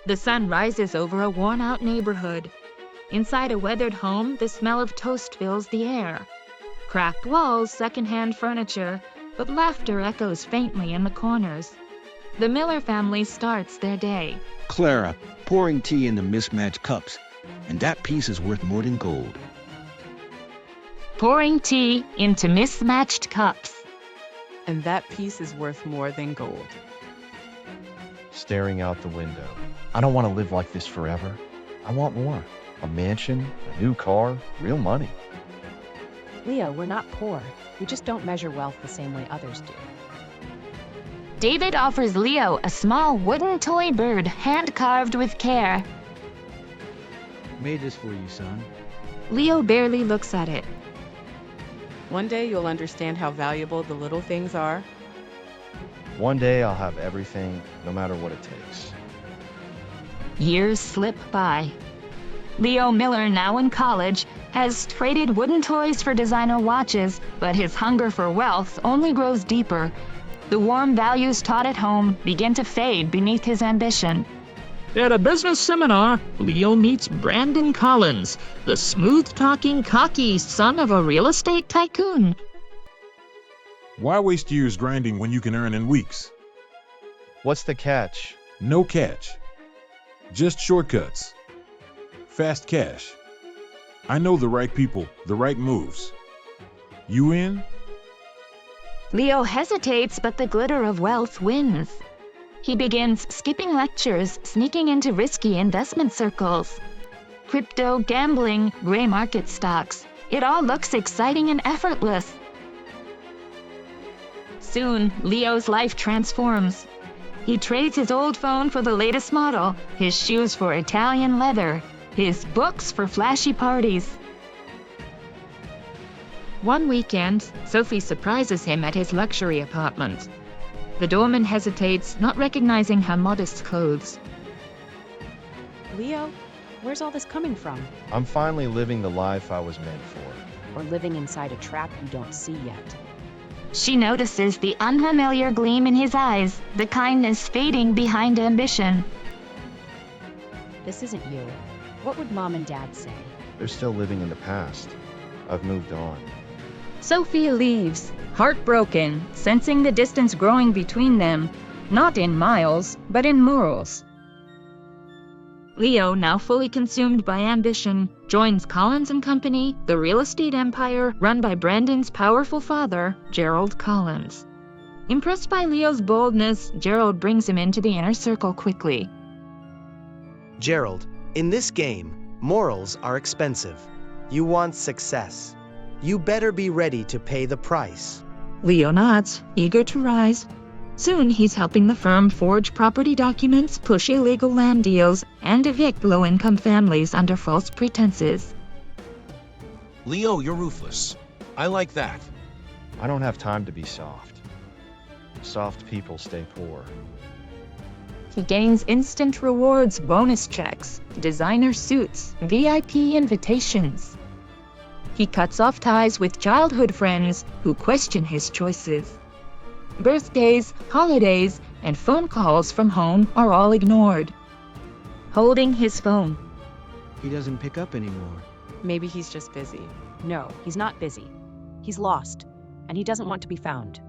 The sun rises over a worn-out neighborhood. Inside a weathered home, the smell of toast fills the air. Cracked walls, second-hand furniture, but laughter echoes faintly in the corners. The Miller family starts their day. Clara, pouring tea in the mismatched cups, and that piece is worth more than gold. Pouring tea into mismatched cups. And that piece is worth more than gold. Staring out the window. I don't want to live like this forever. I want more. A mansion, a new car, real money. Leo, we're not poor. We just don't measure wealth the same way others do. David offers Leo a small wooden toy bird, hand-carved with care. Made this for you, son. Leo barely looks at it. One day you'll understand how valuable the little things are. One day I'll have everything, no matter what it takes. Years slip by. Leo Miller, now in college, has traded wooden toys for designer watches, but his hunger for wealth only grows deeper. The warm values taught at home begin to fade beneath his ambition. At a business seminar, Leo meets Brandon Collins, the smooth-talking, cocky son of a real estate tycoon. Why waste years grinding when you can earn in weeks? What's the catch? No catch. Just shortcuts. Fast cash. I know the right people, the right moves. You in? Leo hesitates, but the glitter of wealth wins. He begins skipping lectures, sneaking into risky investment circles. Crypto, gambling, gray market stocks. It all looks exciting and effortless. Soon, Leo's life transforms. He trades his old phone for the latest model, his shoes for Italian leather, his books for flashy parties. One weekend, Sophie surprises him at his luxury apartment. The doorman hesitates, not recognizing her modest clothes. Leo, where's all this coming from? I'm finally living the life I was meant for. Or living inside a trap you don't see yet? She notices the unfamiliar gleam in his eyes, the kindness fading behind ambition. This isn't you. What would Mom and Dad say? They're still living in the past. I've moved on. Sophie leaves, heartbroken, sensing the distance growing between them, not in miles, but in morals. Leo, now fully consumed by ambition, joins Collins and Company, the real estate empire run by Brandon's powerful father, Gerald Collins. Impressed by Leo's boldness, Gerald brings him into the inner circle quickly. Gerald, in this game, morals are expensive. You want success. You better be ready to pay the price. Leo nods, eager to rise. Soon he's helping the firm forge property documents, push illegal land deals, and evict low-income families under false pretenses. Leo, you're ruthless. I like that. I don't have time to be soft. Soft people stay poor. He gains instant rewards, bonus checks, designer suits, VIP invitations. He cuts off ties with childhood friends who question his choices. Birthdays, holidays, and phone calls from home are all ignored. Holding his phone. He doesn't pick up anymore. Maybe he's just busy. No, he's not busy. He's lost, and he doesn't want to be found.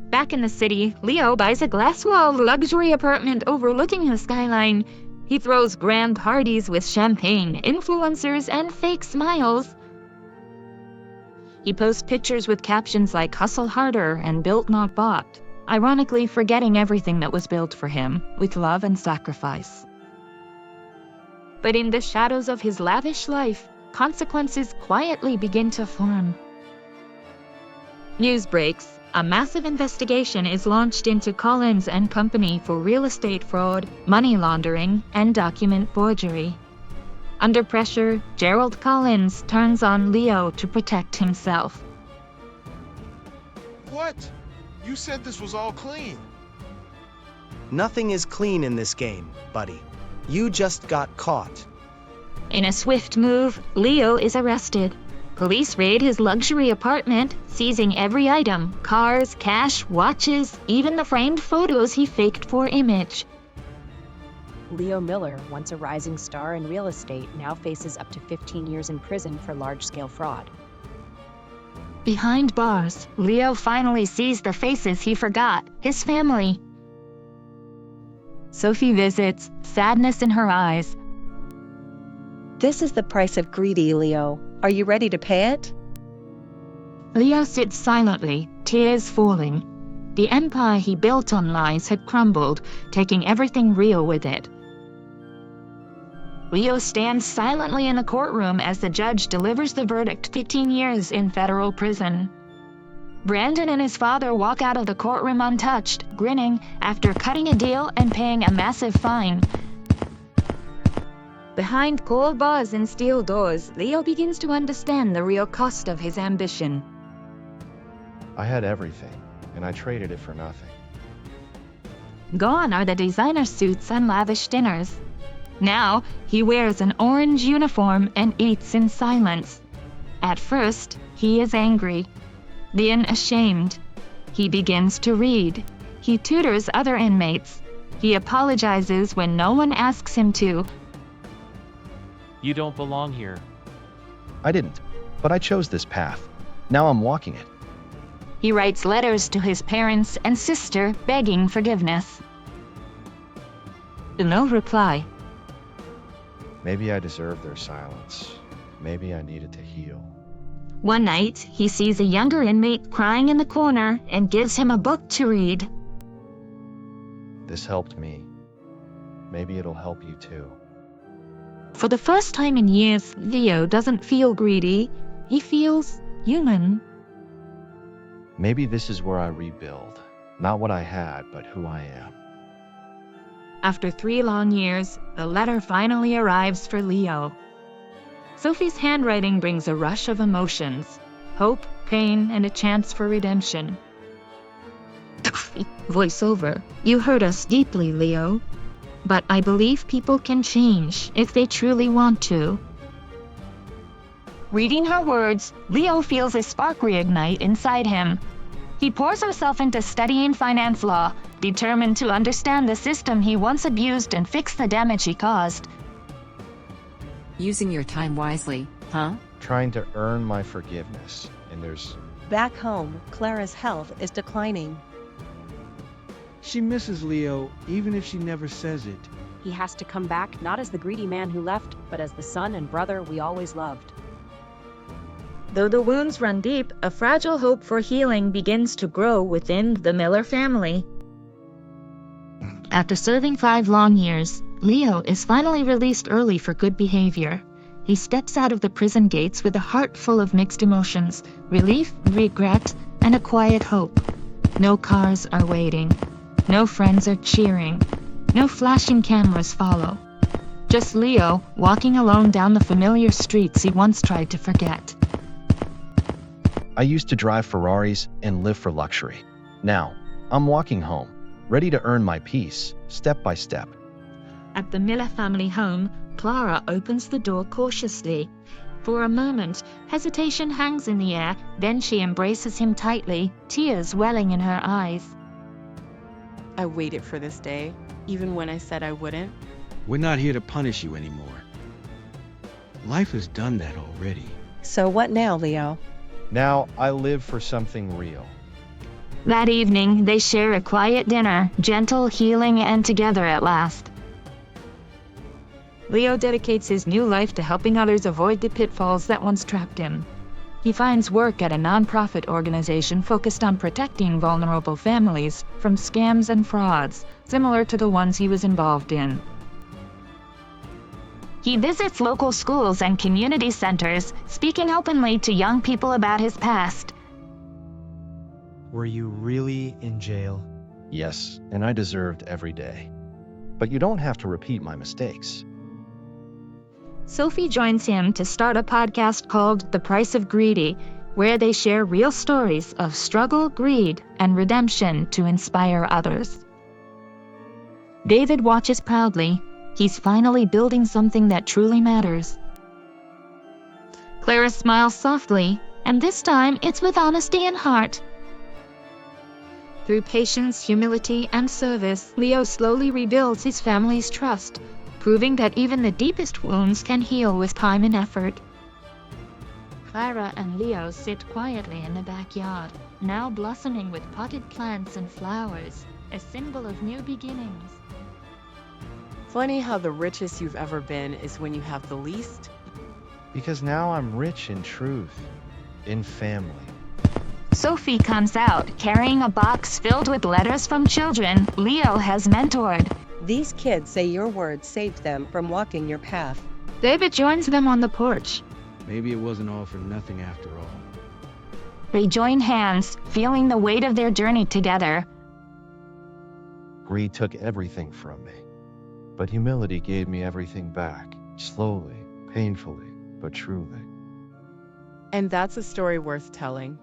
Back in the city, Leo buys a glass-walled luxury apartment overlooking the skyline. He throws grand parties with champagne, influencers, and fake smiles. He posts pictures with captions like "Hustle Harder" and "Built Not Bought," ironically forgetting everything that was built for him, with love and sacrifice. But in the shadows of his lavish life, consequences quietly begin to form. News breaks. A massive investigation is launched into Collins and Company for real estate fraud, money laundering, and document forgery. Under pressure, Gerald Collins turns on Leo to protect himself. What? You said this was all clean. Nothing is clean in this game, buddy. You just got caught. In a swift move, Leo is arrested. Police raid his luxury apartment, seizing every item: cars, cash, watches, even the framed photos he faked for image. Leo Miller, once a rising star in real estate, now faces up to 15 years in prison for large-scale fraud. Behind bars, Leo finally sees the faces he forgot, his family. Sophie visits, sadness in her eyes. This is the price of greedy, Leo. Are you ready to pay it? Leo sits silently, tears falling. The empire he built on lies had crumbled, taking everything real with it. Leo stands silently in the courtroom as the judge delivers the verdict: 15 years in federal prison. Brandon and his father walk out of the courtroom untouched, grinning after cutting a deal and paying a massive fine. Behind cold bars and steel doors, Leo begins to understand the real cost of his ambition. I had everything, and I traded it for nothing. Gone are the designer suits and lavish dinners. Now, he wears an orange uniform and eats in silence. At first, he is angry, then ashamed. He begins to read. He tutors other inmates. He apologizes when no one asks him to. You don't belong here. I didn't, but I chose this path. Now I'm walking it. He writes letters to his parents and sister begging forgiveness. No reply. Maybe I deserved their silence. Maybe I needed to heal. One night, he sees a younger inmate crying in the corner and gives him a book to read. This helped me. Maybe it'll help you too. For the first time in years, Leo doesn't feel greedy. He feels human. Maybe this is where I rebuild. Not what I had, but who I am. After 3 long years, a letter finally arrives for Leo. Sophie's handwriting brings a rush of emotions: hope, pain, and a chance for redemption. Voiceover: You hurt us deeply, Leo. But I believe people can change if they truly want to. Reading her words, Leo feels a spark reignite inside him. He pours himself into studying finance law, determined to understand the system he once abused and fix the damage he caused. Using your time wisely, huh? Trying to earn my forgiveness, and there's... Back home, Clara's health is declining. She misses Leo, even if she never says it. He has to come back not as the greedy man who left, but as the son and brother we always loved. Though the wounds run deep, a fragile hope for healing begins to grow within the Miller family. After serving 5 long years, Leo is finally released early for good behavior. He steps out of the prison gates with a heart full of mixed emotions: relief, regret, and a quiet hope. No cars are waiting. No friends are cheering. No flashing cameras follow. Just Leo, walking alone down the familiar streets he once tried to forget. I used to drive Ferraris and live for luxury. Now, I'm walking home, ready to earn my peace, step by step. At the Miller family home, Clara opens the door cautiously. For a moment, hesitation hangs in the air, then she embraces him tightly, tears welling in her eyes. I waited for this day, even when I said I wouldn't. We're not here to punish you anymore. Life has done that already. So what now, Leo? Now I live for something real. That evening, they share a quiet dinner, gentle, healing, and together at last. Leo dedicates his new life to helping others avoid the pitfalls that once trapped him. He finds work at a nonprofit organization focused on protecting vulnerable families from scams and frauds, similar to the ones he was involved in. He visits local schools and community centers, speaking openly to young people about his past. Were you really in jail? Yes, and I deserved every day. But you don't have to repeat my mistakes. Sophie joins him to start a podcast called The Price of Greedy, where they share real stories of struggle, greed, and redemption to inspire others. David watches proudly. He's finally building something that truly matters. Clara smiles softly, and this time it's with honesty and heart. Through patience, humility, and service, Leo slowly rebuilds his family's trust, proving that even the deepest wounds can heal with time and effort. Clara and Leo sit quietly in the backyard, now blossoming with potted plants and flowers, a symbol of new beginnings. Funny how the richest you've ever been is when you have the least. Because now I'm rich in truth, in family. Sophie comes out, carrying a box filled with letters from children Leo has mentored. These kids say your words saved them from walking your path. David joins them on the porch. Maybe it wasn't all for nothing after all. They join hands, feeling the weight of their journey together. Greed took everything from me, but humility gave me everything back, slowly, painfully, but truly. And that's a story worth telling.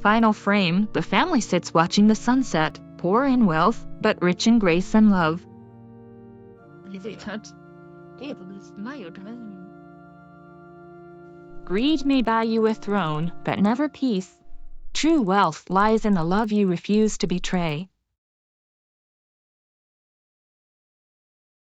Final frame, the family sits watching the sunset, poor in wealth, but rich in grace and love. Greed may buy you a throne, but never peace. True wealth lies in the love you refuse to betray.